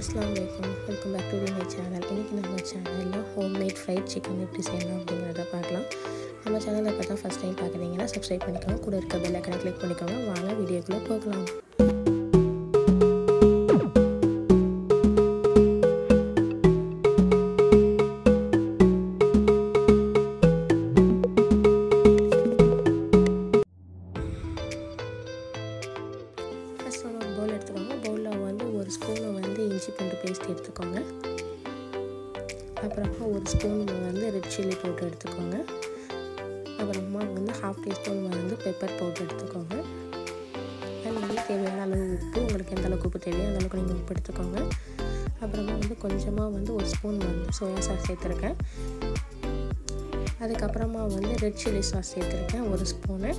Assalamualaikum, welcome back to my channel. இன்னைக்கு நம்ம சேனல்ல ஹோம்மேட் ஃப்ரைட் சிக்கன் எப்படி செய்யலாம் அப்படிங்கறத பார்க்கலாம். நம்ம சேனலை பார்த்தா ஃபர்ஸ்ட் டைம் பார்க்குறீங்கன்னா சப்ஸ்கிரைப் பண்ணிக்கோங்க, கூட இருக்க பெல் ஐகானை கிளிக் பண்ணிக்கோங்க. வாங்க வீடியோக்குள்ள போகலாம். பவுலில் வந்து ஒரு ஸ்பூனை வந்து இஞ்சி பூண்டு பேஸ்ட் எடுத்துக்கோங்க. அப்புறமா ஒரு ஸ்பூன் வந்து ரெட் சில்லி பவுடர் எடுத்துக்கோங்க. அப்புறமா வந்து ½ டீஸ்பூன் வந்து பெப்பர் பவுடர் எடுத்துக்கோங்க. அண்ட் வந்து தேவையான அளவு உப்பு, உங்களுக்கு எந்த அளவுக்கு உப்பு தேவையோ அந்த அளவுக்கு நீங்கள் உப்பு எடுத்துக்கோங்க. அப்புறமா வந்து கொஞ்சமாக வந்து ஒரு ஸ்பூன் வந்து சோயா சாஸ் சேர்த்துருக்கேன். அதுக்கப்புறமா வந்து ரெட் சில்லி சாஸ் சேர்த்துருக்கேன் ஒரு ஸ்பூனு.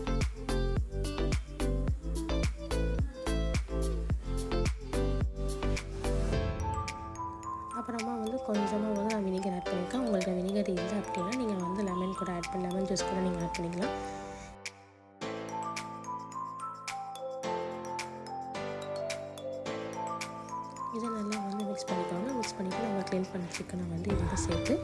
அப்புறமா வந்து கொஞ்சமாக வந்து நான் வினிகர் ஆட் பண்ணியிருக்கேன். உங்கள்கிட்ட வினிகர் இல்லை அப்படின்னா நீங்கள் வந்து லெமன் கூட ஆட் பண்ணி லெமன் ஜூஸ் கூட நீங்கள் ஆட் பண்ணிக்கலாம். இதை நல்லா வந்து மிக்ஸ் பண்ணிக்கோங்க. மிக்ஸ் பண்ணிவிட்டு நம்ம க்ளீன் பண்ண சிக்கனை வந்து இதில் சேர்த்து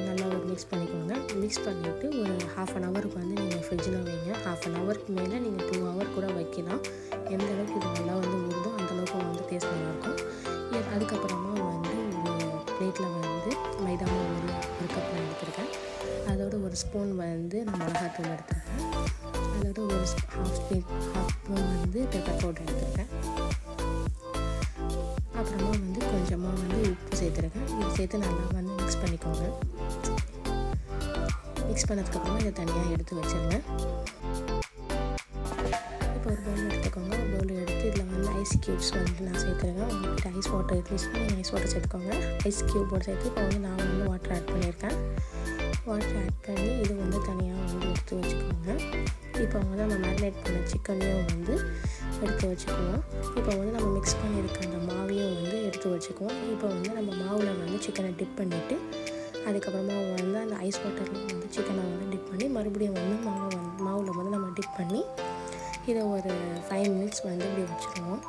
நல்லா ஒரு மிக்ஸ் பண்ணிக்கோங்க. மிக்ஸ் பண்ணிவிட்டு ஒரு ½ ஹவருக்கு வந்து நீங்கள் ஃப்ரிட்ஜில் வைங்க. ½ ஹவருக்கு மேலே நீங்கள் 2 ஹவர் கூட வைக்கலாம். எந்த அளவுக்கு இது நல்லா வந்து ஊறுதோ அந்தளவுக்கு வந்து டேஸ்ட் நல்லாயிருக்கும். அதுக்கப்புறமா வந்து பிளேட்டில் வந்து மைதா மாவு ஒரு கப் நான் எடுத்துருக்கேன். அதோட ஒரு ஸ்பூன் வந்து நான் மிளகாத்தூள் எடுத்துருக்கேன். அதோட ஒரு ½ ஸ்பூன் வந்து பெப்பர் பவுடர் எடுத்துருக்கேன். அப்புறமா வந்து கொஞ்சமாக வந்து உப்பு சேர்த்துருக்கேன். இது சேர்த்து நல்லா வந்து மிக்ஸ் பண்ணிக்கோங்க. மிக்ஸ் பண்ணதுக்கப்புறமா இதை தனியாக எடுத்து வச்சுருங்க. இப்போ ஒரு பவுல் எடுத்துக்கோங்க. ஒரு பவுல் எடுத்து இதில் வந்து ஐஸ் க்யூப்ஸ் வந்து நான் சேர்த்துருக்கேன். உங்கள்கிட்ட ஐஸ் வாட்டர் இருந்துச்சுன்னா நீங்கள் ஐஸ் வாட்டர் சேர்த்துக்கோங்க. ஐஸ் க்யூப்போடு சேர்த்து இப்போ வந்து நான் வந்து வாட்டர் ஆட் பண்ணியிருக்கேன். வாட்டர் ஆட் பண்ணி இது வந்து தனியாக வந்து எடுத்து வச்சுக்கோங்க. இப்போ வந்து நம்ம மேரினேட் பண்ண சிக்கனையும் வந்து எடுத்து வச்சுக்குவோம். இப்போ வந்து நம்ம மிக்ஸ் பண்ணியிருக்க அந்த மாவையும் வந்து எடுத்து வச்சுக்குவோம். இப்போ வந்து நம்ம மாவில் வந்து சிக்கனை டிப் பண்ணிவிட்டு அதுக்கப்புறமா வந்து அந்த ஐஸ் வாட்டரில் வந்து சிக்கனை வந்து டிப் பண்ணி மறுபடியும் வந்து மாவில் வந்து நம்ம டிப் பண்ணி இதை ஒரு 5 மினிட்ஸ் வந்து இப்படி வச்சுருவோம்.